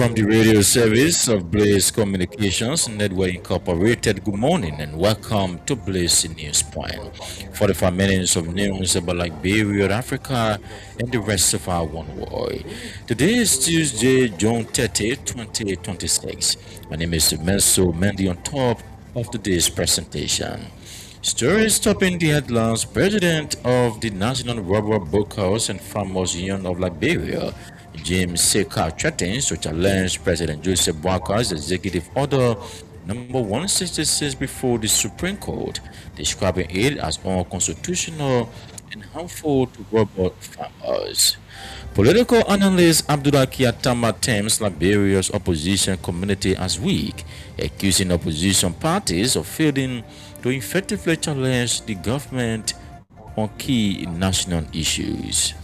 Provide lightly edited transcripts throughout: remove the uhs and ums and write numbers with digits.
from the radio service of Blaze Communications Network Incorporated, good morning and welcome to Blaze News Point. 45 minutes of news about Liberia, Africa, and the rest of our one world. Today is Tuesday, June 30th, 2026. My name is Menso Mendy on top of today's presentation. Stories topping the headlines. President of the National Rubber Brokers and Farmers Union of Liberia, James Seka, threatens to challenge President Joseph Boakar's executive order number 166 before the Supreme Court, describing it as unconstitutional and harmful to rubber farmers. Political analyst Abdullah Kiatama terms Liberia's opposition community as weak, accusing opposition parties of failing to effectively challenge the government on key national issues.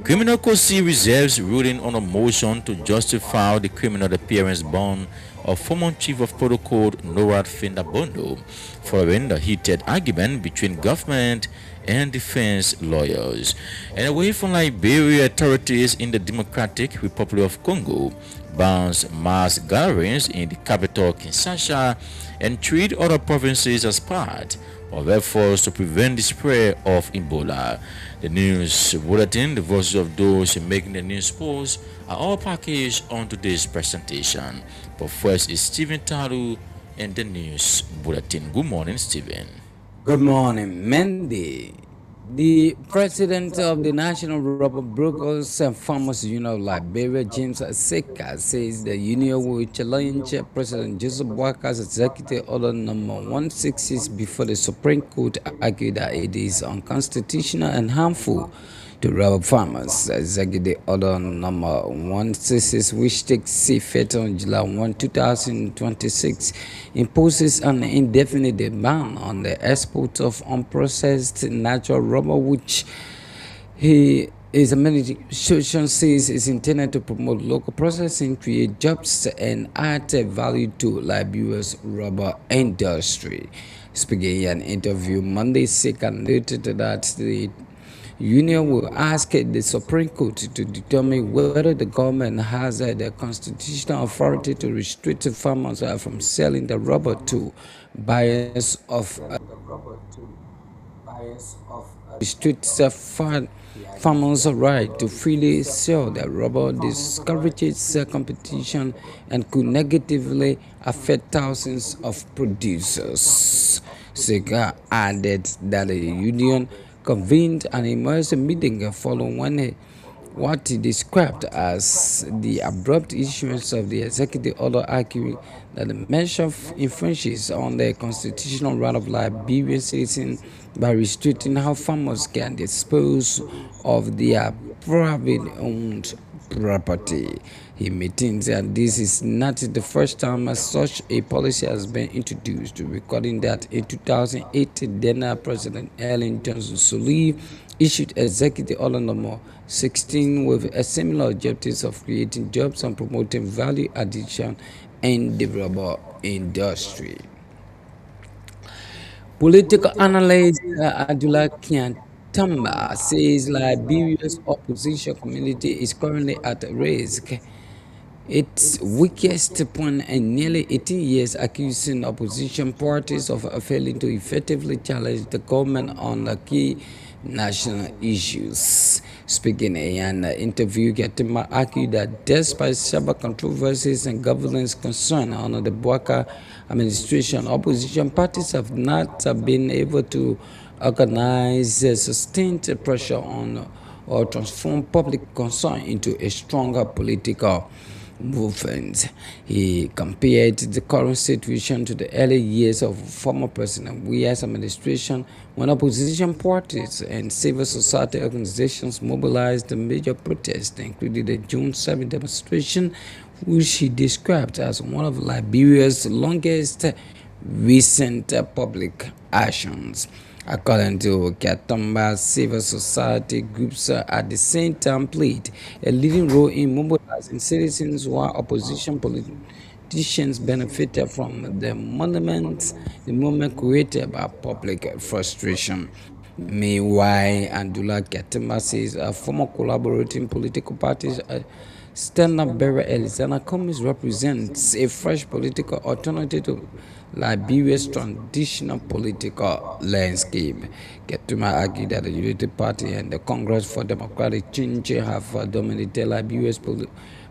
Criminal Court C reserves ruling on a motion to justify the criminal appearance bond of former Chief of Protocol Norad Findabondo following the heated argument between government and defense lawyers. And away from Liberia, authorities in the Democratic Republic of Congo bans mass gatherings in the capital Kinshasa and treat other provinces as part of efforts to prevent the spread of Ebola. The news bulletin, the voices of those making the news post, are all packaged on today's presentation. But first is Stephen Taru and the news bulletin. Good morning, Stephen. Good morning, Mendy. The president of the National Rubber Brokers and Farmers Union of Liberia, James Seka, says the union will challenge President Joseph Boakar's executive order number 166 before the Supreme Court argued that it is unconstitutional and harmful to rubber farmers. Executive Order number 166, which takes effect on July 1, 2026, imposes an indefinite ban on the export of unprocessed natural rubber, which his administration says is intended to promote local processing, create jobs, and add value to Liberia's rubber industry. Speaking in an interview Monday, Seka noted that the union will ask the Supreme Court to determine whether the government has the constitutional authority to restrict farmers from selling the rubber to buyers of restricts farmers' right to freely sell their rubber, discourages competition, and could negatively affect thousands of producers. Seka added that the union convened an emergency meeting following what he described as the abrupt issuance of the executive order, arguing that the measure infringes on the constitutional right of Liberian citizens by restricting how farmers can dispose of their private-owned property. He maintains that this is not the first time such a policy has been introduced, recording that in 2008, then President Ellen Johnson Sirleaf issued Executive Order number 16 with a similar objectives of creating jobs and promoting value addition in the rubber industry. Political analyst Abdullah Kiantamba says Liberia's opposition community is currently at risk, its weakest point in nearly 18 years, accusing opposition parties of failing to effectively challenge the government on key national issues. Speaking in an interview, Gatima argued that despite several controversies and governance concerns under the Boakar administration, opposition parties have not been able to organize sustained pressure on or transform public concern into a stronger political movement. He compared the current situation to the early years of former President Weah's administration, when opposition parties and civil society organizations mobilized the major protests, including the June 7 demonstration, which he described as one of Liberia's longest recent public actions. According to Katumba, civil society groups at the same time played a leading role in mobilizing citizens, while opposition politicians benefited from the movement created by public frustration. Meanwhile, Abdullah Katumba says former collaborating political parties Stand-up bearer Elisana Cummings represents a fresh political alternative to Liberia's traditional political landscape. Ketuma argued that the United Party and the Congress for Democratic Change have dominated Liberia's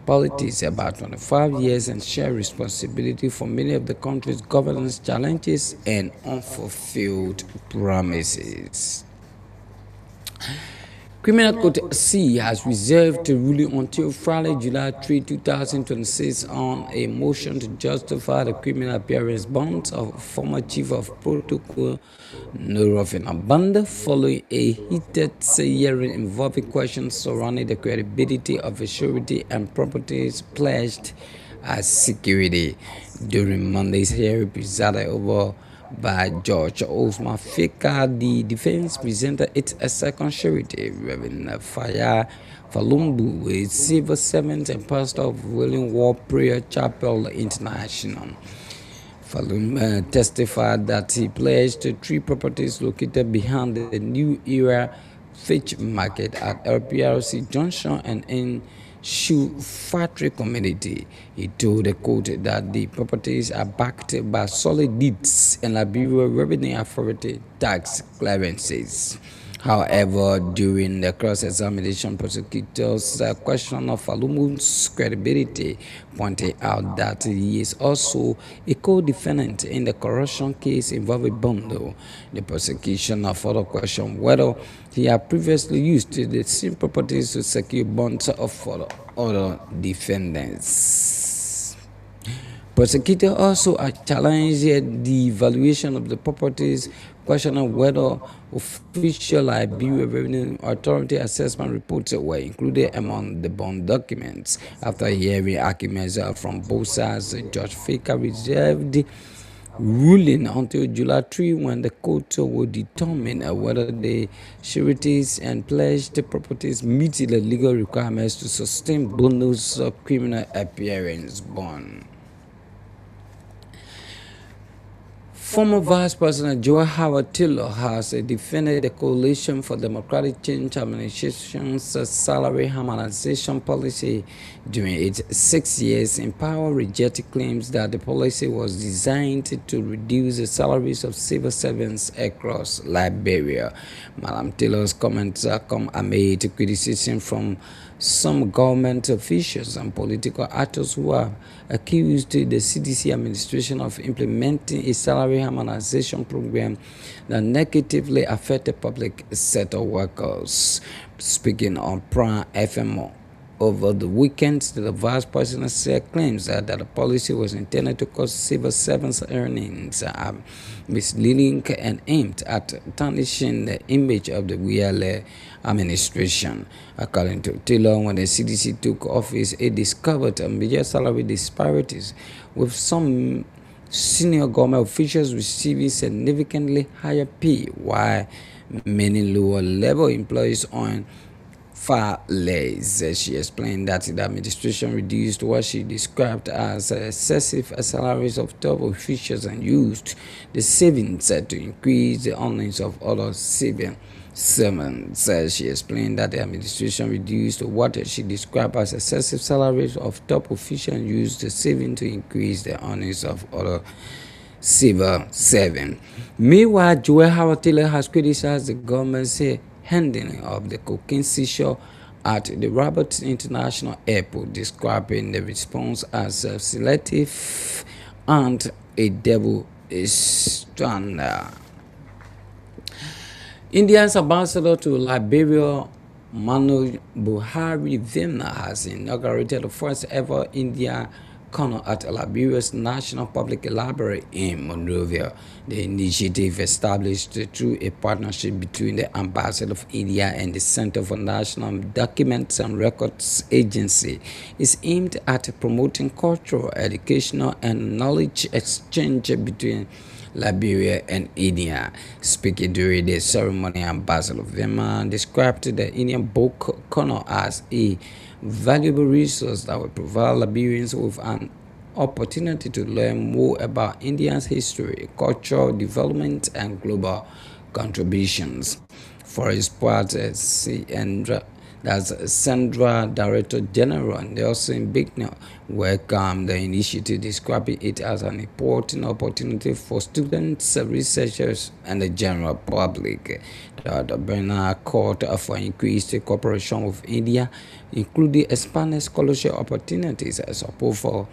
politics about 25 years and share responsibility for many of the country's governance challenges and unfulfilled promises. Criminal Court C has reserved the ruling until Friday, July 3, 2026 on a motion to justify the criminal appearance bonds of former Chief of Protocol Norofin Abanda following a heated hearing involving questions surrounding the credibility of the surety and properties pledged as security. During Monday's hearing presided over by George Osman Fika, the defense presented its second surety, Reverend Faya Falumbu, a civil servant and pastor of Willing War Prayer Chapel International. Falum testified that he pledged 3 properties located behind the New Era Fish Market at LPRC Junction and in Shoe Factory community. He told the court that the properties are backed by solid deeds and Liberia Revenue Authority tax clearances. However, during the cross-examination, prosecutors question of Falumu's credibility, pointed out that he is also a co-defendant in the corruption case involving Bondo. The prosecution further questioned whether he had previously used the same properties to secure bonds of other defendants. Prosecutor also challenged the valuation of the properties, questioning whether official Liberia Revenue Authority assessment reports were included among the bond documents. After hearing arguments from both sides, Judge Fika reserved ruling until July 3 when the court will determine whether the sureties and pledged properties meet the legal requirements to sustain Bondo's criminal appearance bond. Former Vice President Joe Howard Taylor has defended the Coalition for Democratic Change administration's salary harmonization policy during its 6 years in power, rejecting claims that the policy was designed to reduce the salaries of civil servants across Liberia. Madam Taylor's comments come amid criticism from some government officials and political actors who have accused the CDC administration of implementing a salary harmonization program that negatively affected public sector workers. Speaking on Prime FM over the weekend, the vice president said claims that the policy was intended to cause civil servants' earnings misleading and aimed at tarnishing the image of the Wiale administration. According to Taylor, when the CDC took office, it discovered major salary disparities, with some senior government officials receiving significantly higher pay, while many lower-level employees earn far less. She explained that the administration reduced what she described as excessive salaries of top officials and used the savings to increase the earnings of other civil servants. She explained that the administration reduced what she described as excessive salaries of top officials and used the savings to increase the earnings of other civil servants. Meanwhile, Joel Howard Taylor has criticized the government's handling of the cocaine seizure at the Roberts International Airport, describing the response as selective and a double standard. India's ambassador to Liberia, Manoj Buhari Vimna, has inaugurated the first ever India corner at Liberia's National Public Library in Monrovia. The initiative, established through a partnership between the Ambassador of India and the Center for National Documents and Records Agency, is aimed at promoting cultural, educational, and knowledge exchange between Liberia and India. Speaking during the ceremony, Ambassador Verma described the Indian Book Corner as a valuable resource that will provide Liberians with an opportunity to learn more about India's history, cultural development, and global contributions. For his part, That's Sandra, Director General Nelson Bignell, welcomed the initiative, describing it as an important opportunity for students, researchers, and the general public. The Bernard called for increased cooperation with India, including expanded scholarship opportunities, support for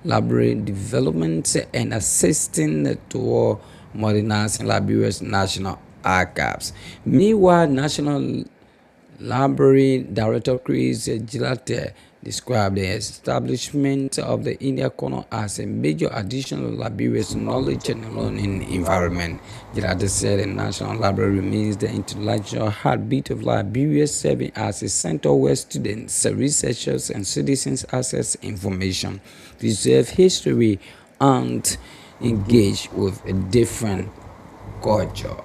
library development, and assisting toward modernizing Liberia's national archives. Meanwhile, National Library Director Chris Gilate described the establishment of the India Corner as a major addition to Liberia's knowledge and learning environment. Gilate said the National Library remains the intellectual heartbeat of Liberia, serving as a center where students, researchers, and citizens access information, preserve history, and engage with a different culture.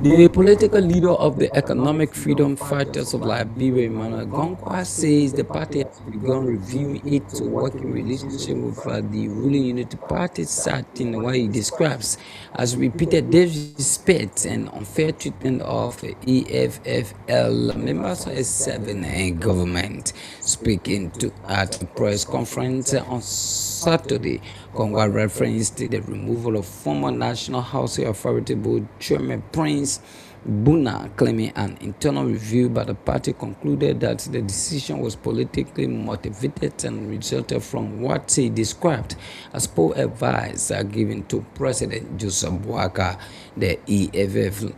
The political leader of the Economic Freedom Fighters of Liberia, Emmanuel Gonkwa, says the party has begun reviewing its working relationship with the ruling Unity Party, citing what he describes as repeated disrespect and unfair treatment of EFFL members of serving in government. Speaking at a press conference on Saturday, Kongwa referenced the removal of former National Housing Authority Board Chairman Prince Buna, claiming an internal review by the party concluded that the decision was politically motivated and resulted from what he described as poor advice given to President Joseph Boakai. The EFF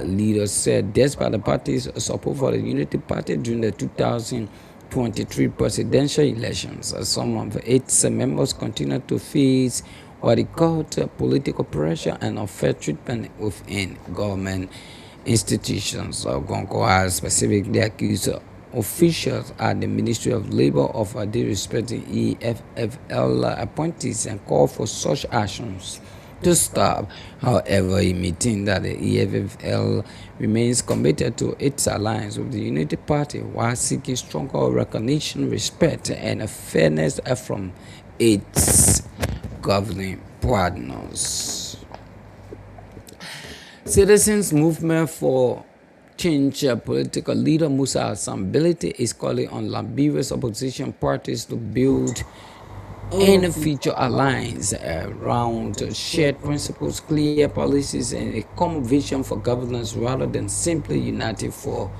leader said despite the party's support for the Unity Party during the 2023 presidential elections, some of its members continue to face what he called political pressure and unfair treatment within government institutions. Gonko has specifically accused officials at the Ministry of Labor of disrespecting EFFL appointees and called for such actions to stop. However, he maintained that the EFFL remains committed to its alliance with the Unity Party while seeking stronger recognition, respect, and fairness from its governing partners. Citizens Movement for Change political leader Musa Hassan Bility is calling on Liberia's opposition parties to build and feature alliance around shared principles, clear policies, and a common vision for governance rather than simply united for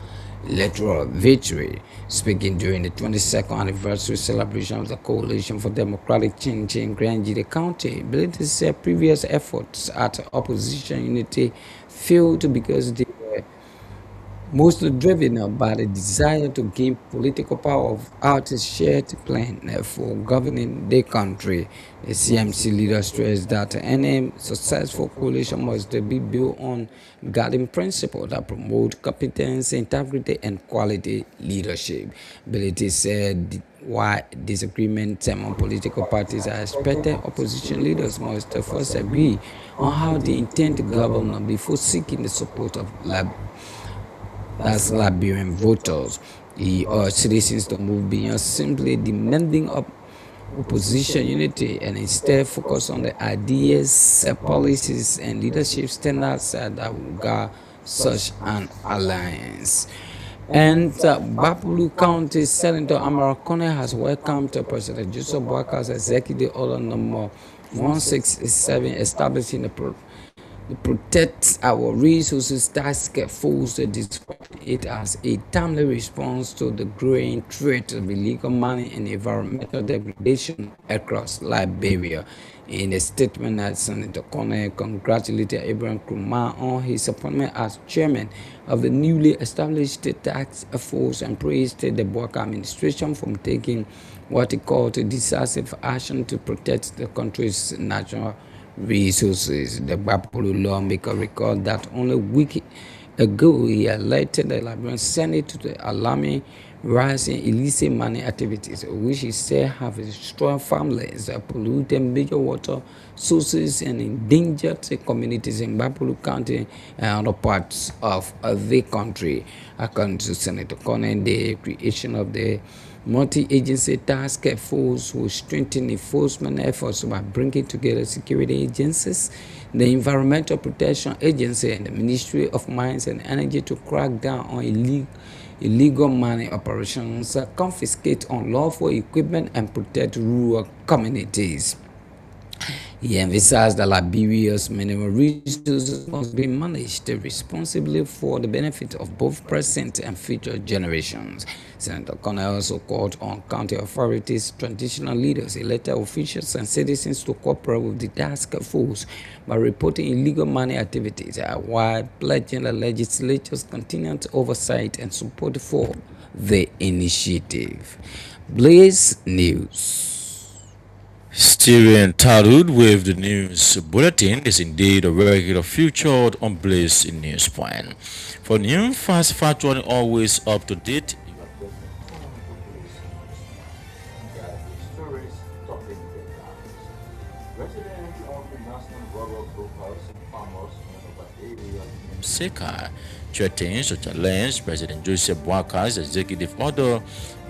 electoral victory. Speaking during the 22nd anniversary celebration of the Coalition for Democratic Change in Grangere County, Bility said previous efforts at opposition unity failed because they were mostly driven by the desire to gain political power without a shared plan for governing the country. The CMC leader stressed that any successful coalition must be built on guiding principles that promote competence, integrity, and quality leadership. Bility said while disagreements among political parties are expected, opposition leaders must first agree on how they intend to govern before seeking the support of Liberian voters. He urged citizens to move beyond simply demanding opposition unity and instead focus on the ideas, policies, and leadership standards that will guide such an alliance. And Bapulu County Senator Amara Kone has welcomed President Joseph Boakai's executive order number 167 establishing the Protect Our Resources Task Force described it as a timely response to the growing threat of illegal mining and environmental degradation across Liberia. In a statement, Senator Kone congratulated Abraham Nkrumah on his appointment as chairman of the newly established task force and praised the Boakai administration for taking what he called decisive action to protect the country's natural resources. The Bapulu lawmaker recalled that only a week ago he alerted the Liberian Senate to the alarming rise in illicit mining activities, which he said have destroyed families, polluted major water sources, and endangered communities in Bapulu County and other parts of the country. According to Senator Kone, the creation of the Multi-agency task force will strengthen enforcement efforts by bringing together security agencies, the Environmental Protection Agency, and the Ministry of Mines and Energy to crack down on illegal mining operations, confiscate unlawful equipment, and protect rural communities. He emphasized that Liberia's mineral resources must be managed responsibly for the benefit of both present and future generations. Senator Connor also called on county authorities, traditional leaders, elected officials, and citizens to cooperate with the task force by reporting illegal mining activities while pledging the legislature's continued oversight and support for the initiative. Blaze News. Still entitled with the news bulletin is indeed a regular featured on Blaze in News Point. For new, fast, factual, and always up to date. Seka threatens to challenge President Joseph Boakar's executive order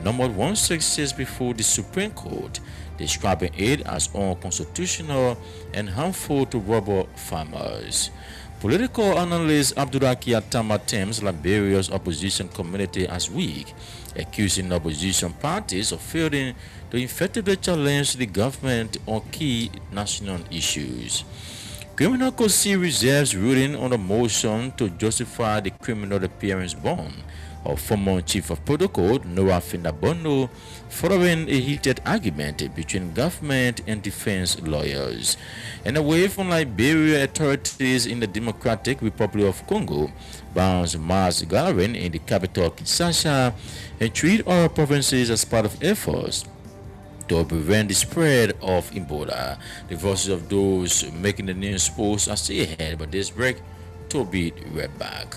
number 166 before the Supreme Court, describing it as unconstitutional and harmful to rubber farmers. Political analyst Abduraki Atama terms Liberia's opposition community as weak, accusing opposition parties of failing to effectively challenge the government on key national issues. Criminal Court reserves ruling on a motion to justify the criminal appearance bond of former Chief of Protocol Noah Findabono following a heated argument between government and defense lawyers. And away from Liberia, authorities in the Democratic Republic of Congo bans mass gathering in the capital Kinshasa and treat other provinces as part of efforts to prevent the spread of Ebola. The voices of those making the news posts are still ahead, but this break, to be right back.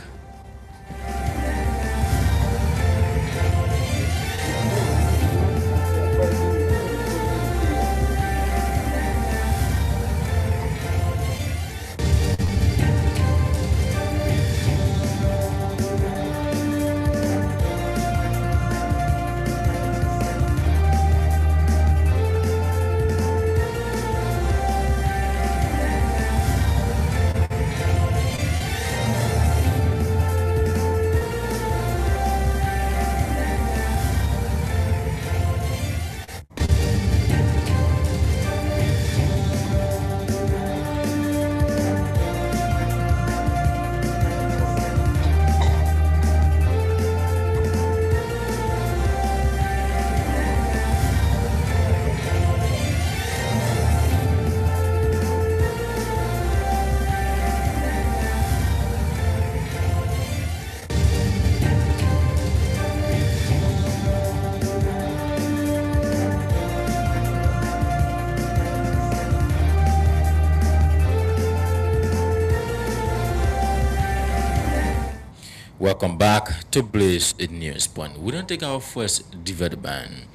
Welcome back to Blaze News Point. We don't take our first development.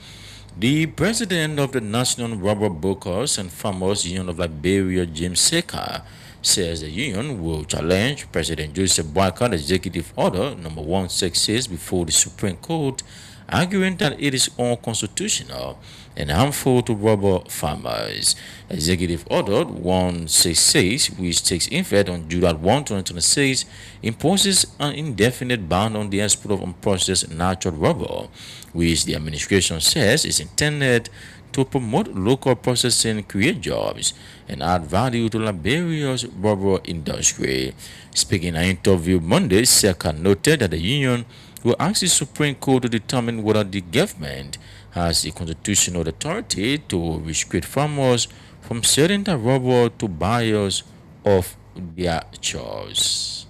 The president of the National Rubber Brokers and Farmers Union of Liberia, James Seka, says the union will challenge President Joseph Boakar's executive order number 166 before the Supreme Court, arguing that it is unconstitutional and harmful to rubber farmers. Executive Order 166, which takes effect on July 1, 2026, imposes an indefinite ban on the export of unprocessed natural rubber, which the administration says is intended to promote local processing, create jobs, and add value to Liberia's rubber industry. Speaking in an interview Monday, Seka noted that the union will ask the Supreme Court to determine whether the government has the constitutional authority to restrict farmers from selling the rubber to buyers of their choice.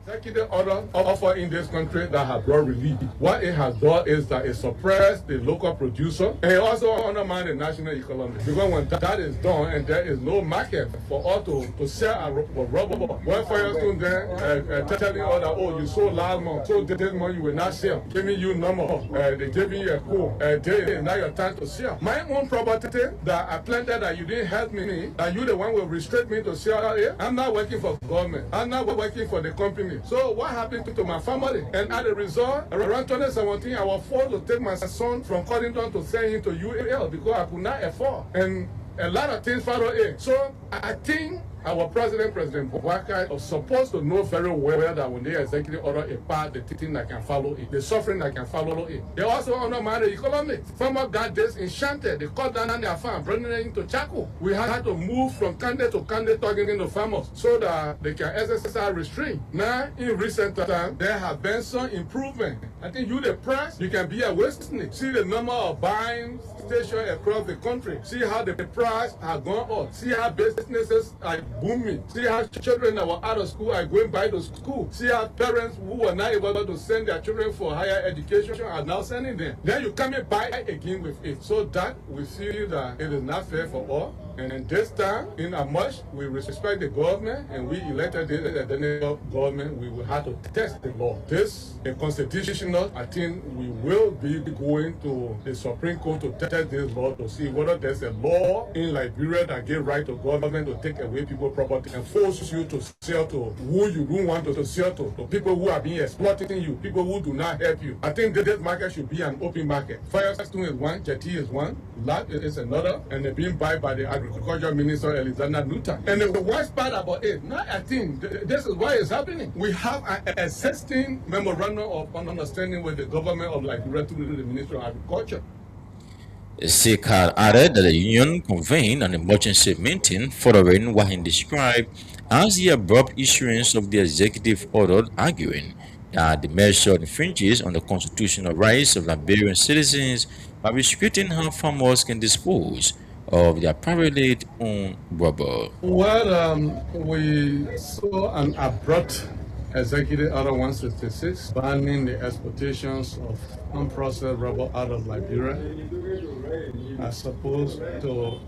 Executive order offered in this country that have brought relief. What it has done is that it suppressed the local producer and it also undermined the national economy. Because when that is done and there is no market for us to sell our rubber, when Firestone then telling us that, oh, you sold last month, so this month you will not sell, giving you number, they giving you a code, now your time to sell. My own property that I planted that you didn't help me, that you the one will restrict me to sell it. I'm not working for government. I'm not working for the company. it. So what happened to my family? And as a result, around 2017, I was forced to take my son from Codington to send him to UAL because I could not afford. And a lot of things followed it. So I think our President Boubacar, was supposed to know very well that when they executive order a part, the thing that can follow it, the suffering that can follow it. They also undermine the economy. Farmers got this enchanted. They cut down on their farm, bringing it into charcoal. We had to move from candidate to candidate targeting the farmers so that they can exercise restraint. Now, in recent times, there have been some improvement. I think you, the press, you can be a witness. See the number of buying stations across the country. See how the price has gone up. See how businesses are booming. See how children that were out of school are going back to school. See how parents who were not able to send their children for higher education are now sending them. Then you come and buy again with it. So that we feel that it is not fair for all. And in this time, in as much we respect the government and we elected the government, we will have to test the law. This is constitutional. I think we will be going to the Supreme Court to test this law to see whether there's a law in Liberia that gives right to government to take away people's property and force you to sell to who you don't want to sell to people who are being exploiting you, people who do not help you. I think that this market should be an open market. Firestone is one, Jetty is one, Lot is another, and they're being bought by the Agriculture Minister Alexander Nutter. And the worst part about it, now I think this is why it's happening. We have an existing memorandum of understanding with the government of Liberia through the Ministry of Agriculture. Sekar added that the union convened an emergency meeting following what he described as the abrupt issuance of the executive order, arguing that the measure infringes on the constitutional rights of Liberian citizens by restricting how farmers can dispose of their privately owned rubber. Well, we saw an abrupt Executive Order 166 banning the exportations of unprocessed rubber out of Liberia are supposed to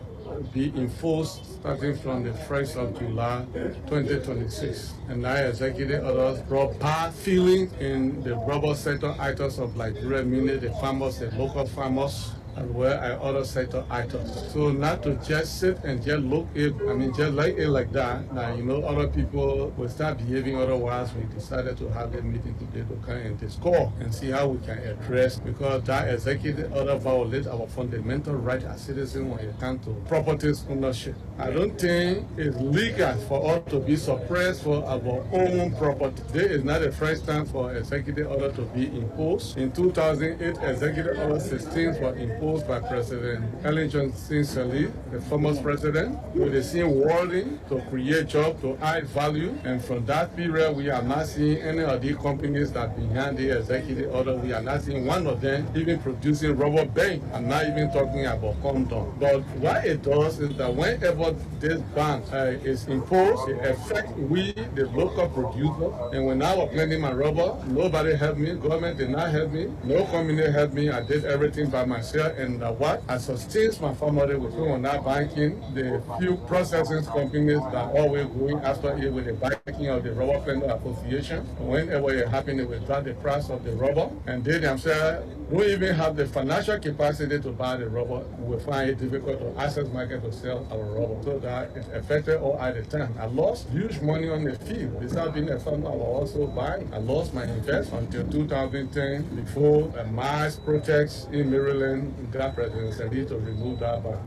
be enforced starting from the 1st of July 2026. And now executive orders brought bad feeling in the rubber sector items of Liberia, meaning the farmers, the local farmers, as well as other sector items. So not to just sit and just look it, just like it like that. Now, other people will start behaving otherwise. We decided to have a meeting today to come and discuss and see how we can address, because that executive order violates our fundamental right as citizens when it comes to properties ownership. I don't think it's legal for us to be suppressed for our own property. This is not the first time for executive order to be imposed. In 2008, executive order 16 was imposed by President Ellen Johnson Sirleaf, the former president, with the same wording to create jobs, to add value. And from that period, we are not seeing any of the companies that behind the executive order. We are not seeing one of them even producing rubber bank. I'm not even talking about Compton. But what it does is that whenever this ban is imposed, it affects we, the local producer. And when I was planting my rubber, nobody helped me. Government did not help me. No community helped me. I did everything by myself. And what I sustained my family with on that banking, the few processing companies that are always going after it with the backing of the Rubber Planter Association. Whenever it happened, they will drop the price of the rubber, and they themselves don't even have the financial capacity to buy the rubber. We find it difficult to access market to sell our rubber. So that it affected all at the time. I lost huge money on the field. Besides being a farmer, I was also buying. I lost my investment until 2010 before a mass protest in Maryland got President Sirleaf to remove that ban.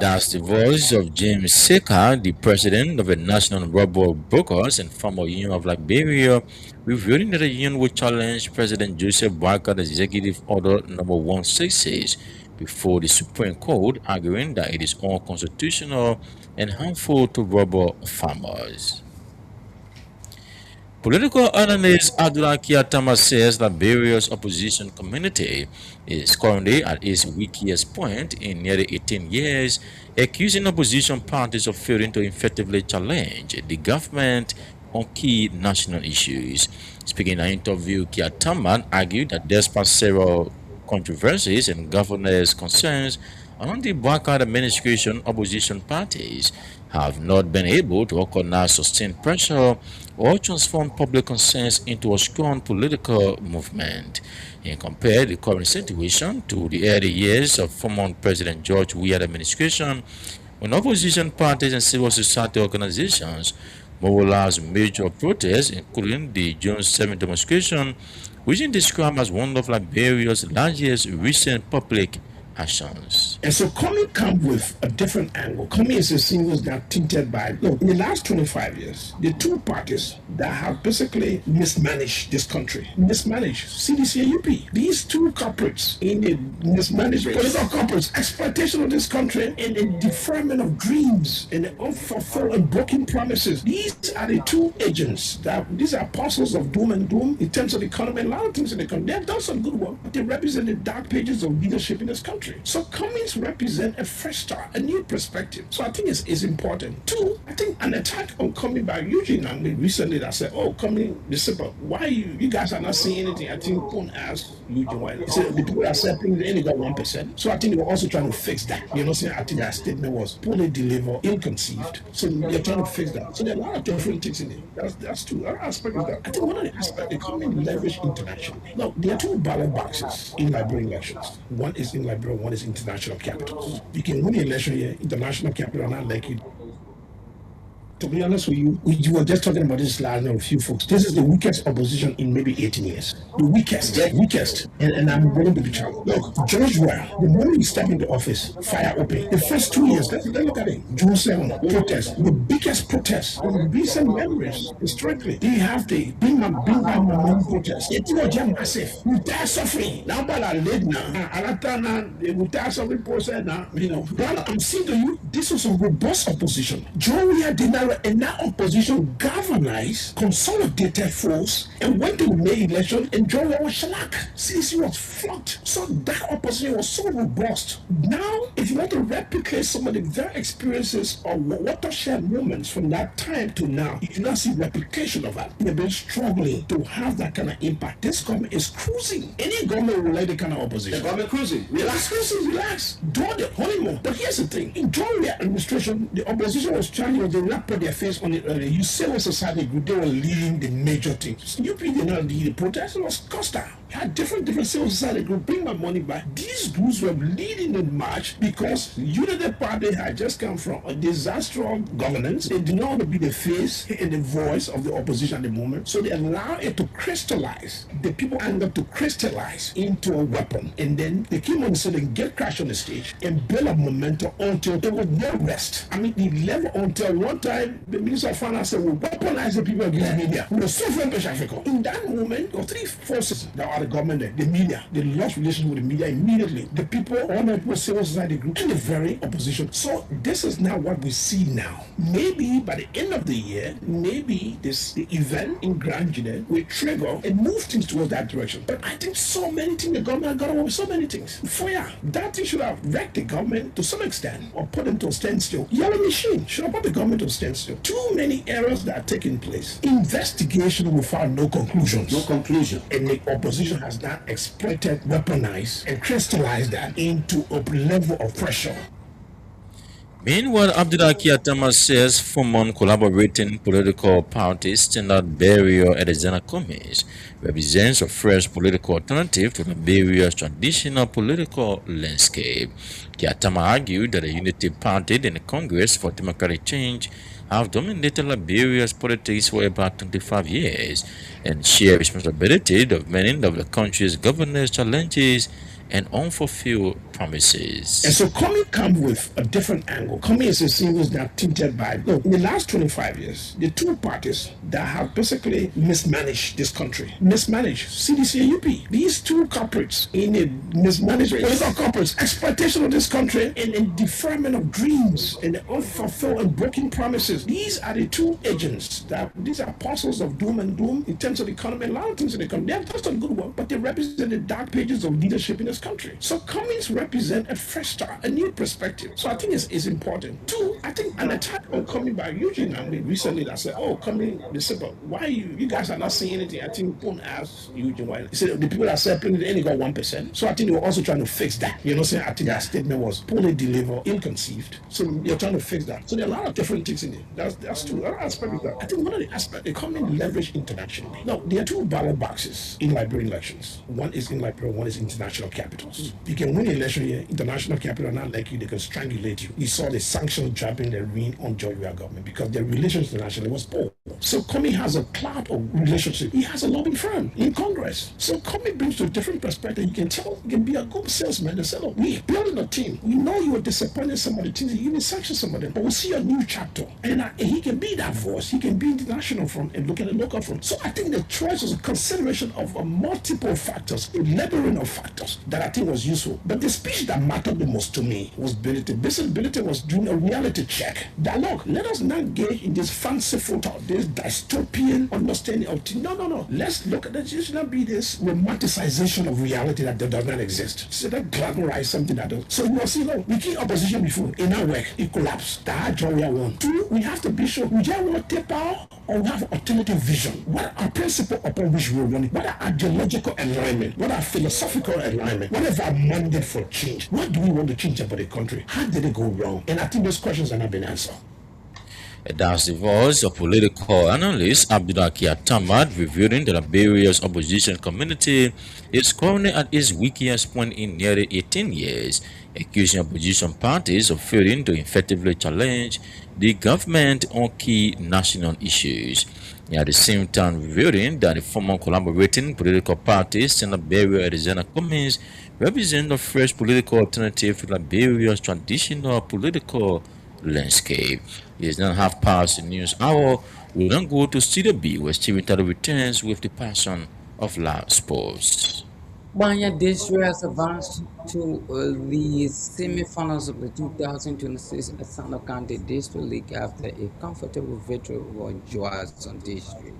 That's the voice of James Sekar, the president of the National Rubber Brokers and Farmer Union of Liberia, revealing that the union will challenge President Joseph Boakar's executive order number 166 before the Supreme Court, arguing that it is unconstitutional and harmful to rubber farmers. Political analyst Abdullah Kiatama says Liberia's opposition community is currently at its weakest point in nearly 18 years, accusing opposition parties of failing to effectively challenge the government on key national issues. Speaking in an interview, Kiatama argued that despite several controversies and governors' concerns on the Boakar administration, opposition parties have not been able to recognize sustained pressure or transform public concerns into a strong political movement. He compared the current situation to the early years of former President George Weah administration, when opposition parties and civil society organizations mobilized major protests, including the June 7 demonstration, which is described as one of Liberia's largest recent public actions. And so coming come with a different angle. Coming is a symbols that are tinted by, look, in the last 25 years, the two parties that have basically mismanaged this country, mismanaged CDC and UP. These two corporates in the mismanaged political corporates, exploitation of this country and the deferment of dreams and the unfulfilled and broken promises. These are the two agents these are apostles of doom and gloom in terms of the economy and a lot of things in the economy. They have done some good work, but they represent the dark pages of leadership in this country. So Cummings represent a fresh start, a new perspective. So I think it's important. Two, I think an attack on Cummings by Eugene and me recently that said, oh, Cummings, why you guys are not seeing anything? I think Pun asked Eugene why. He said the people are saying things, they only got 1%. So I think they were also trying to fix that. You know what I'm saying? I think that statement was poorly delivered, ill-conceived. So they're trying to fix that. So there are a lot of different things in it. That's two. Another aspect is that I think one of the aspects they Cummings leverage internationally. Now, there are two ballot boxes in Liberian elections. One is in Liberia, one is international capitals. You can win the election here, international capital, not like you. To be honest with you, we were just talking about this last night with a few folks. This is the weakest opposition in maybe 18 years. The weakest. And I'm willing to be challenged. Look, George Weah, the moment he stepped into office, fire open. The first 2 years, let's look at it. June 7, protest. The biggest protest in recent memories, historically. They have the Bring My Mama protest. It's not just massive. We die suffering. Now, but I live now. We die suffering process now. You know, but I'm saying to you, this was a robust opposition. Joe Weah did not and that opposition galvanized, consolidated force, and went to the May election, and John was shellacked. CDC was flogged. So that opposition was so robust. Now, if you want to replicate some of the very experiences or watershed moments from that time to now, you do not see replication of that. They've been struggling to have that kind of impact. This government is cruising. Any government will like the kind of opposition. The government cruising. Relax. Draw the honeymoon. But here's the thing. In during the administration, the opposition was trying to put their face on it earlier. You civil society group, they were leading the major things. UP did not lead the protest. It was Costa. Had different civil society group bring my money back. These groups were leading the march because United Party had just come from a disastrous governance. They did not want to be the face and the voice of the opposition at the moment. So they allowed it to crystallize. The people ended up to crystallize into a weapon. And then they came on the scene and get crashed on the stage and build up momentum until there was no rest. I mean, the level until one time the Minister of Finance said, we'll weaponize the people against media. We were suffering West Africa. In that moment, there were three forces that are the government, the media, they lost relations with the media immediately. The people, all the people, civil society group, and the very opposition. So this is now what we see now. Maybe by the end of the year, maybe the event in Grand Guinea will trigger and move things towards that direction. But I think so many things, the government got away with so many things. That thing should have wrecked the government to some extent or put them to a standstill. Yellow machine should have put the government to a standstill. Too many errors that are taking place. Investigation will find no conclusions. No conclusion. And the opposition has not exploited, weaponized, and crystallized that into a level of pressure. Meanwhile, Abdullahi Atama says former collaborating political parties Standard Barrier at the Zana Commies represents a fresh political alternative to Liberia's traditional political landscape. Kiatama argued that the Unity Party and the Congress for Democratic Change have dominated Liberia's politics for about 25 years and share responsibility of many of the country's governance challenges and unfulfilled promises. And so Comey comes with a different angle. Comey is a symbols that are tinted by, look, in the last 25 years, the two parties that have basically mismanaged this country, mismanaged CDC and UP. These two corporates in the mismanaged political corporates, exploitation of this country and deferment of dreams and the unfulfilled and broken promises. These are the two agents these are apostles of doom and gloom in terms of the economy and a lot of things in the economy. They have done some good work, but they represent the dark pages of leadership in this country. So Cummings represent a fresh start, a new perspective. So I think it's important. Two, I think an attack on Cummings by Eugene and me recently that said, oh, Cummings, why you guys are not seeing anything? I think Pun asked Eugene why. He said the people that said they only got 1%. So I think they were also trying to fix that. You know what I'm saying? I think that statement was poorly delivered, ill-conceived. So you're trying to fix that. So there are a lot of different things in it. That's true. Another aspect is that I think one of the aspects, they come in leverage internationally. Now, there are two ballot boxes in Liberian elections. One is in Liberia, one is international capital. capitals. You can win an election here, international capital, not like you, they can strangulate you. You saw the sanctions dropping the ring on Georgia government because their relations internationally was poor. So Comey has a cloud of relationship. He has a lobbying firm in Congress. So Comey brings to a different perspective. You can tell, you can be a good salesman and say, look, we're building a team. We know you were disappointed some of the things, you even sanction some of them, but we'll see a new chapter. And he can be that voice. He can be international from and look at the local from. So I think the choice was a consideration of multiple factors, a labyrinth of factors that I think was useful. But the speech that mattered the most to me was Bility. Bility was doing a reality check. That look, let us not engage in this fanciful thought, this dystopian understanding of things. No. Let's look at this. It should not be this romanticization of reality that does not exist. So that glamorize something that does. So you will see, look, we keep opposition before in our work, it collapsed. That Georgia won. Two, we have to be sure we just want to take power or we have an alternative vision. What are our principles upon which we're running? What are ideological alignment? What are philosophical alignment? What is our mandate for change? What do we want to change about the country? How did it go wrong? And I think those questions have not been answered. That's the voice of political analyst Abdullah Tamad revealing that the Liberia's opposition community is currently at its weakest point in nearly 18 years, accusing opposition parties of failing to effectively challenge the government on key national issues. At the same time, revealing that the former collaborating political parties, Senator Barry Arizona Cummings, represent a fresh political alternative to Liberia's traditional political landscape. It is now half past the news hour. We will then go to Studio B, where Stephen Tado returns with the passion of live sports. Banya District has advanced to the semi-finals of the 2026 Asano County District League after a comfortable victory over Johnson District.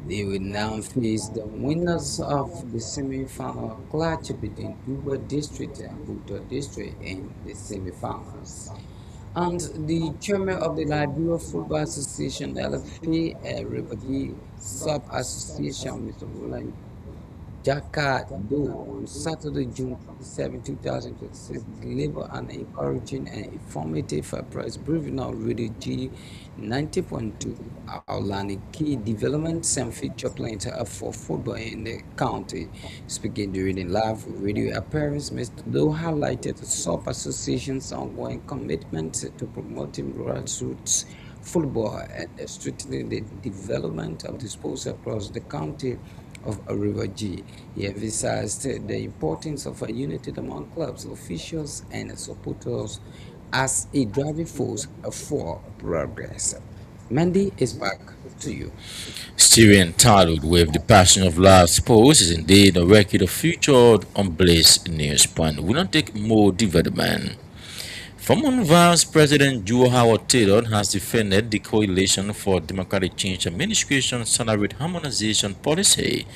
They will now face the winners of the semi-final clash between Uber District and Buto District in the semi-finals. And the chairman of the Liberia Football Association, LFP, Riverview Sub-Association, Mr. Roland Jakado, on Saturday, June 27, 2026, delivered an encouraging and informative press briefing on Radio G 90.2, outlining key developments and feature plans for football in the county. Speaking during the live radio appearance, Mr. Doe highlighted the Sub Association's ongoing commitment to promoting grassroots football and strengthening the development of the sports across the county of River G. He emphasized the importance of a unity among clubs, officials, and supporters as a driving force for progress. Mandy is back to you. Steven Tado with the passion of live sports is indeed a record featured on Blaze News Point. We don't take more development. Former Vice President Joe Howard Taylor has defended the Coalition for Democratic Change administration salary harmonization policy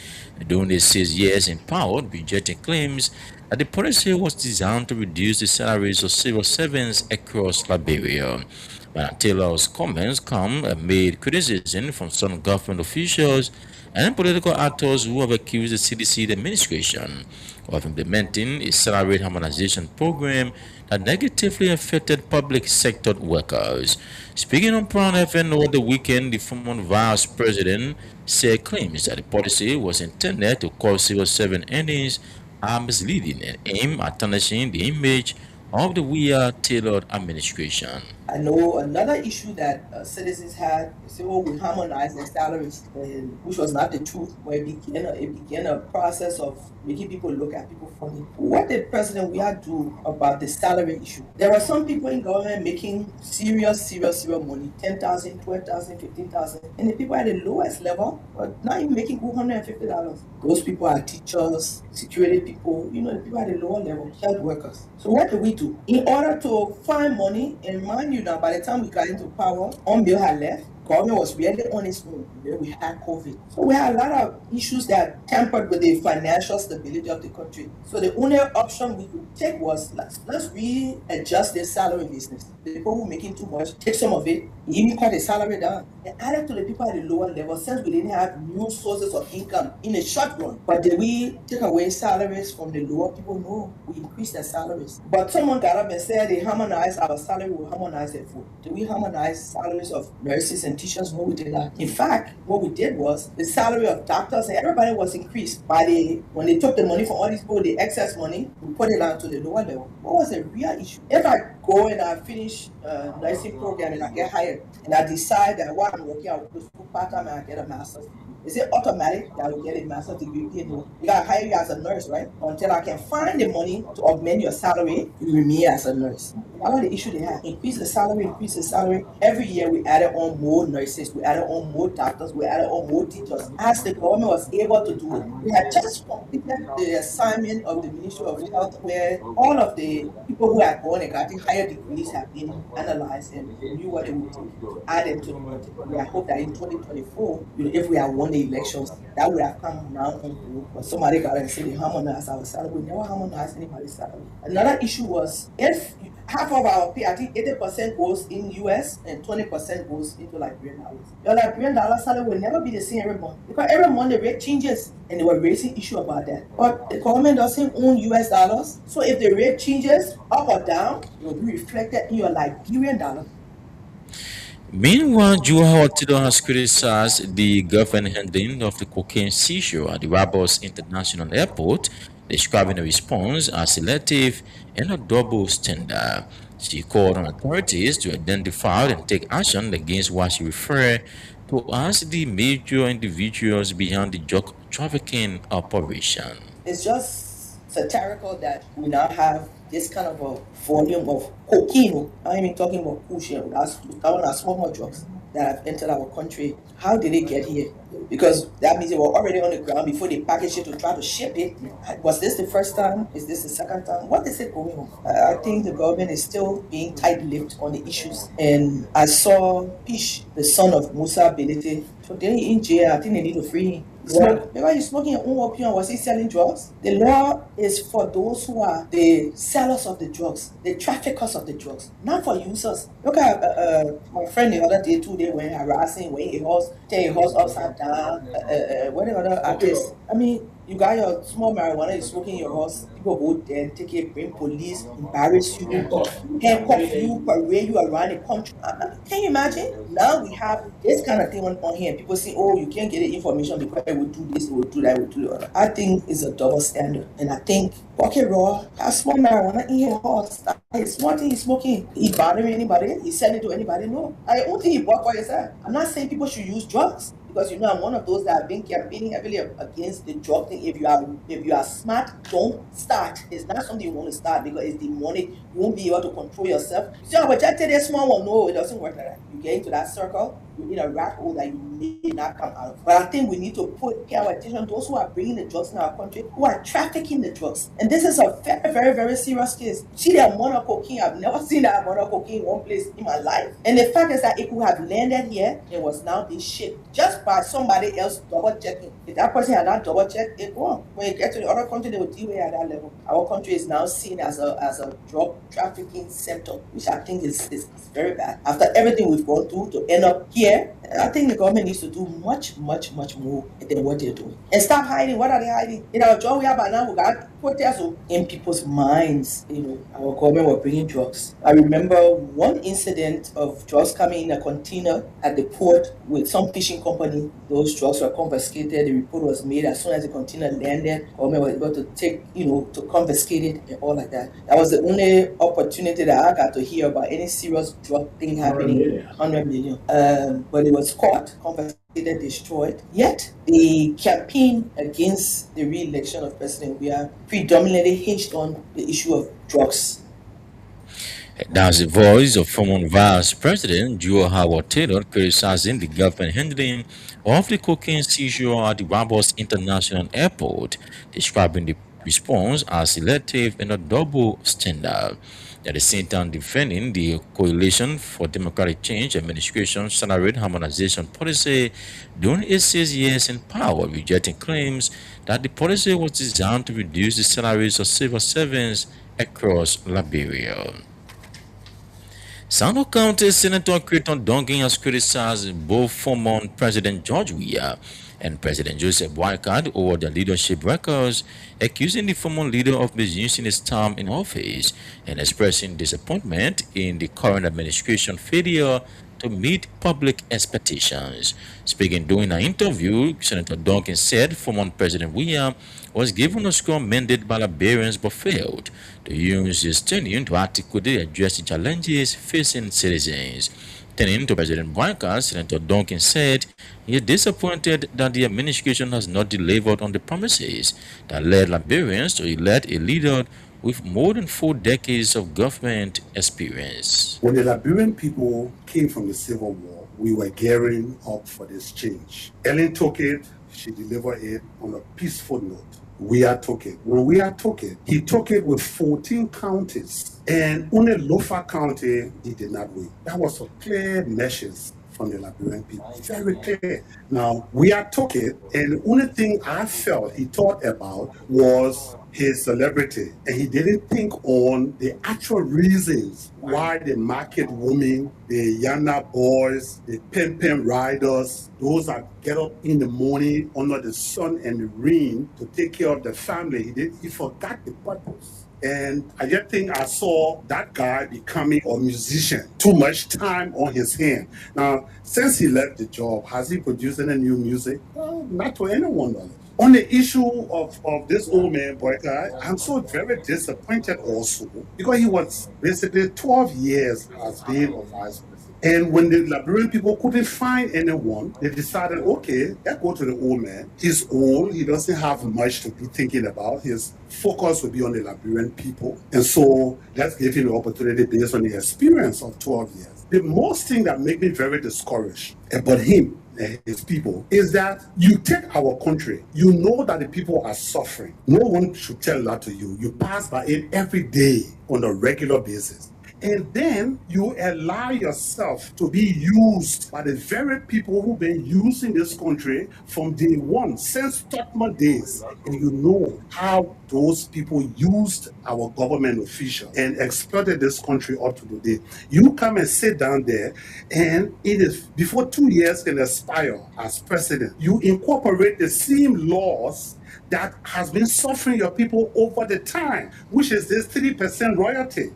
during the 6 years in power, rejecting claims that the policy was designed to reduce the salaries of civil servants across Liberia. But Taylor's comments come amid criticism from some government officials and political actors who have accused the CDC administration of implementing a salary harmonization program that negatively affected public sector workers. Speaking on Brown FM over the weekend, the former vice president said claims that the policy was intended to cause civil servant earnings are misleading and aim at tarnishing the image of the Weir Taylor administration. I know another issue that citizens had, they said, oh, we harmonized their salaries, which was not the truth, where it began a process of making people look at people funny. What did President Weir do about the salary issue? There are some people in government making serious money, 10,000, 12,000, 15,000, and the people at the lowest level are not even making $250. Those people are teachers, security people, the people at the lower level, health workers. So what do we do? In order to find money, and mind you now, by the time we got into power, Bill had left. Government was really on its own. Then we had COVID. So we had a lot of issues that tampered with the financial stability of the country. So the only option we could take was let's readjust the salary business. The people who are making too much, take some of it, even cut the salary down, and add it to the people at the lower level since we didn't have new sources of income in the short run. But did we take away salaries from the lower people? No, we increased their salaries. But someone got up and said they harmonize our salary, we harmonize their food. Did we harmonize salaries of nurses and politicians, no, we did not. In fact, what we did was the salary of doctors and everybody was increased when they took the money from all these people, the excess money, we put it down to the lower level. What was the real issue? If I go and I finish nursing program and I get hired and I decide that while I'm working, I'll go to school part-time and I get a master's, is it automatic that I will get a master's degree? No. You gotta hire you as a nurse, right? Until I can find the money to augment your salary, you remain as a nurse. That was the issue they had. Increase the salary. Every year we added on more nurses, we added on more doctors, we added on more teachers. As the government was able to do it, we had just completed the assignment of the Ministry of Health, where all of the people who had gone and gotten higher degrees have been analyzed and knew what they would do to add them to the budget. I hope that in 2024, if we had won the elections, that would have come now on board. But somebody got and said they harmonized our salary. We never harmonized anybody's salary. Another issue was if half of our pay, I think 80% goes in US and 20% goes into Liberian dollars. Your Liberian dollar salary will never be the same every month because every month the rate changes, and they were raising issue about that. But the government doesn't own US dollars, so if the rate changes up or down, it will be reflected in your Liberian dollar. Meanwhile, Joao Tido has criticized the government handling of the cocaine seizure at the Rabos International Airport, describing the response as selective and a double standard. She called on authorities to identify and take action against what she referred to as the major individuals behind the drug trafficking operation. It's just satirical that we now have this kind of a volume of cocaine. I'm even talking about kush here. That's one of small drugs that have entered our country. How did they get here? Because that means they were already on the ground before they packaged it to try to ship it. Was this the first time? Is this the second time? What is it going on? I think the government is still being tight-lipped on the issues. And I saw Pish, the son of Musa Belete, today in jail. I think they need to free him. Because he's smoking your own opium, was he selling drugs? The law is for those who are the sellers of the drugs, the traffickers of the drugs, not for users. Look at my friend the other day, 2 days, when harassing, when he horse, take a horse upside down, what the other artists. I mean, you got your small marijuana, you're smoking your horse, people go there, take it, bring police, embarrass you, handcuff you, parade you around the country. Can you imagine? Now we have this kind of thing on here. People say, oh, you can't get the information because it will do this, it will do that, it will do the other. I think it's a double standard. And I think Bucket Raw has small marijuana in his horse. It's one thing he's smoking. He bothering anybody? He selling to anybody? No. I don't think he bought for himself. I'm not saying people should use drugs. Because I'm one of those that have been campaigning heavily against the drug thing. If you are smart, don't start. It's not something you want to start because it's demonic. You won't be able to control yourself. So, but just take a small one. No, it doesn't work like that. You get into that circle, you're in a rat hole that you may not come out of. But I think we need to pay our attention to those who are bringing the drugs in our country, who are trafficking the drugs. And this is a very, very, very serious case. See that amount of cocaine. I've never seen that amount of cocaine in one place in my life. And the fact is that it could have landed here, it was now being shipped just by somebody else double checking. If that person had not double checked, it won't. When you get to the other country, they will deal with it at that level. Our country is now seen as a drug trafficking center, which I think is very bad. After everything we've gone through to end up here, I think the government needs to do much, much, much more than what they're doing. And stop hiding. What are they hiding? In our job we have by now, we got protests in people's minds. Our government were bringing drugs. I remember one incident of drugs coming in a container at the port with some fishing company. Those drugs were confiscated. The report was made as soon as the container landed. Government was able to take, to confiscate it and all like that. That was the only opportunity that I got to hear about any serious drug thing happening. 100 million. But it was caught, confiscated, destroyed. Yet the campaign against the re-election of President Weah predominantly hinged on the issue of drugs. That's the voice of former Vice President Joe Howard Taylor criticizing the government handling of the cocaine seizure at the Rabos International Airport, describing the response as selective and a double standard. At the same time, defending the Coalition for Democratic Change administration's salary harmonization policy during its 6 years in power, rejecting claims that the policy was designed to reduce the salaries of civil servants across Liberia. Sano County Senator Creighton Donkin has criticized both former President George Weah and President Joseph Boycott over their leadership records, accusing the former leader of misusing his time in office and expressing disappointment in the current administration failure to meet public expectations. Speaking during an interview, Senator Duncan said former President Weah was given a strong mandate by Liberians but failed to use his tenure to adequately address the challenges facing citizens. Turning to President Boyka, Senator Duncan said he is disappointed that the administration has not delivered on the promises that led Liberians to elect a leader with more than 4 decades of government experience. When the Liberian people came from the Civil War, we were gearing up for this change. Ellen took it, she delivered it on a peaceful note. Weah took it. When Weah took it, he took it with 14 counties. And only Lofa County, he did not win. That was a clear message from the Liberian people. Very clear. Now, Weah took it, and the only thing I felt he thought about was his celebrity. And he didn't think on the actual reasons why the market women, the Yana boys, the pen riders, those that get up in the morning under the sun and the rain to take care of the family, he forgot the purpose. And I just think I saw that guy becoming a musician. Too much time on his hand. Now, since he left the job, has he produced any new music? Well, not to anyone knowledge. On the issue of this old man, Boyka, I'm so very disappointed also because he was basically 12 years has been a vice president. And when the Liberian people couldn't find anyone, they decided, okay, let's go to the old man. He's old. He doesn't have much to be thinking about. His focus will be on the Liberian people. And so let's give him the opportunity based on the experience of 12 years. The most thing that made me very discouraged about him and his people is that you take our country, you know that the people are suffering. No one should tell that to you. You pass by it every day on a regular basis. And then you allow yourself to be used by the very people who've been using this country from day one, since Tottenham days. And you know how those people used our government officials and exploited this country up to today. You come and sit down there, and it is before 2 years can expire as president, you incorporate the same laws that has been suffering your people over the time, which is this 3% royalty.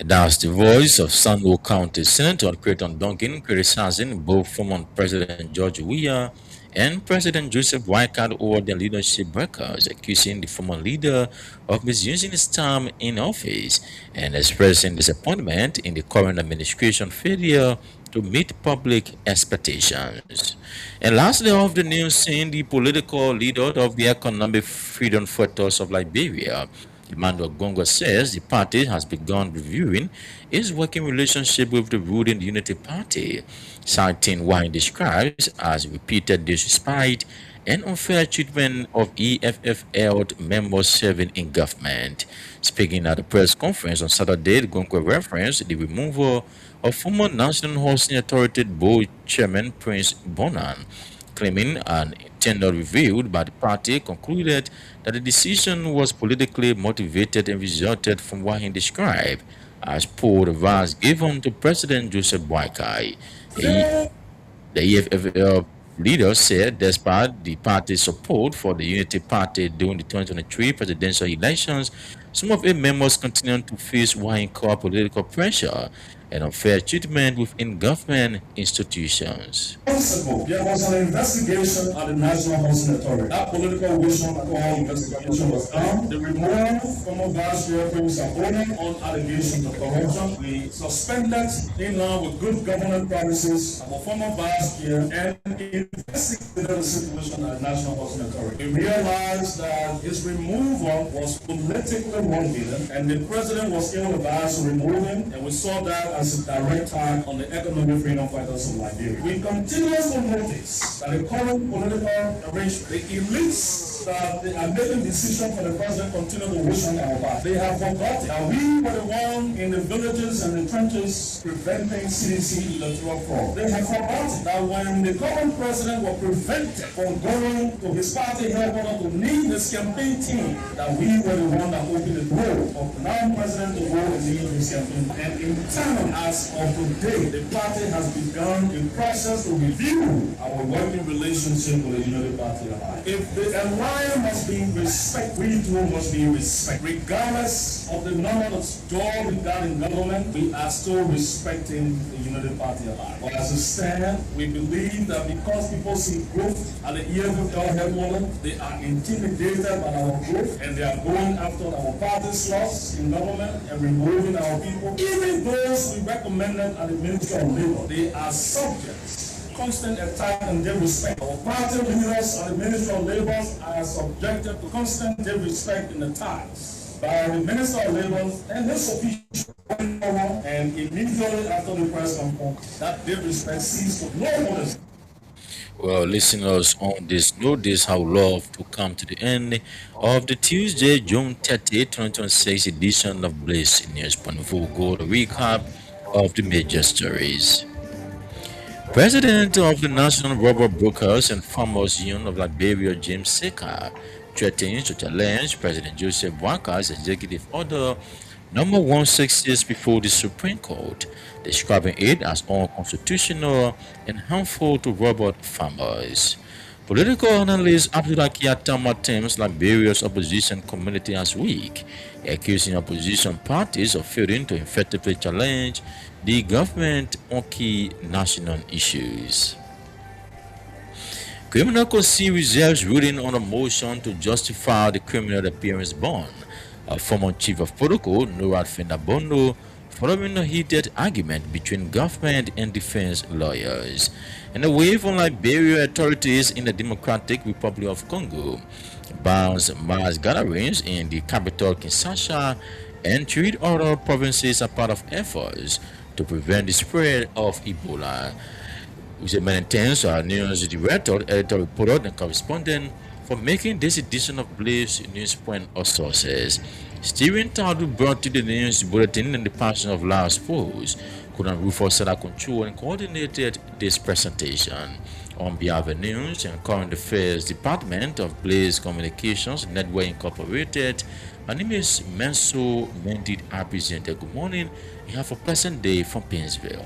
That's the voice of Sanwo County Senator Creighton Duncan criticizing both former President George Weah and President Joseph Boyka over their leadership records, accusing the former leader of misusing his time in office and expressing disappointment in the current administration failure to meet public expectations. And lastly, of the news, seeing the political leader of the Economic Freedom Fighters of Liberia, Emmanuel Gongo, says the party has begun reviewing its working relationship with the ruling Unity Party, citing what he describes as repeated disrespect and unfair treatment of EFFL members serving in government. Speaking at a press conference on Saturday, Gongo referenced the removal of former National Housing Authority Board Chairman Prince Bonan, claiming an tender revealed by the party concluded that the decision was politically motivated and resulted from what he described as poor advice given to President Joseph Boyka. The EFFL leader said despite the party's support for the Unity Party during the 2023 presidential elections, some of its members continue to face what he called political pressure and unfair treatment within government institutions. Months ago, there was an investigation at the National Housing Authority. That political whistle-blower investigation was done. They removed former Vice Chair Prince Bonan on allegations of corruption. We suspended, in line with good governance practices, our former Vice Chair and investigated the situation at the National Housing Authority. We realized that his removal was politically motivated, and the president was ill-advised to remove him, and we saw that as a direct attack on the Economic Freedom Fighters of Liberia. We continuously notice that the current political arrangement, the elites that they are making decisions for the president continue to wish on our back. They have forgotten that we were the one in the villages and the trenches preventing CDC electoral fraud. They have forgotten that when the current president was prevented from going to his party headquarters to meet his campaign team, that we were the one that opened taken the role of now President to go in the Unity campaign, and in turn, as of today, the party has begun a process to review our working relationship with the Unity Party Alliance. If the alliance must be respect, we too must be respect. Regardless of the number of doors regarding government, we are still respecting the Unity Party Alliance. But as it stands, we believe that because people see growth at the EFL headquarters, they are intimidated by our growth and they are going after our party slots in government and removing our people. Even those we recommended at the Ministry of Labor, they are subjects constant attack and disrespect. Our party leaders at the Ministry of Labor are subjected to constant disrespect and attacks by the Minister of Labor and his officials. And immediately after the press conference, that disrespect ceased to no more. Well, listeners, on this note, this how love to come to the end of the Tuesday, June 30, 2026 edition of Blaze News. Before we go to recap of the major stories. President of the National Rubber Brokers and Farmers Union of Liberia, James Seka, threatens to challenge President Joseph Boaká's executive order number 166 before the Supreme Court, describing it as unconstitutional and harmful to rubber farmers. Political analyst Abdullah Kyatama terms Liberia's opposition community as weak, accusing opposition parties of failing to effectively challenge the government on key national issues. Criminal Court reserves ruling on a motion to justify the criminal appearance bond of former Chief of Protocol Nurad Fendabondo following a heated argument between government and defense lawyers. And a wave on Liberia authorities in the Democratic Republic of Congo bans mass gatherings in the capital Kinshasa and treat other provinces as part of efforts to prevent the spread of Ebola. Which maintains our news director, editor, reporter, and correspondent for making this edition of Blaze News Point of sources. Steven Tadu brought to the news bulletin in the passion of last post. Kunan Rufus Sada control and coordinated this presentation. On behalf of the News and Current Affairs Department of Blaze Communications Network Incorporated, my name is Menso Mendid Apresenter. Good morning and have a pleasant day from Painesville.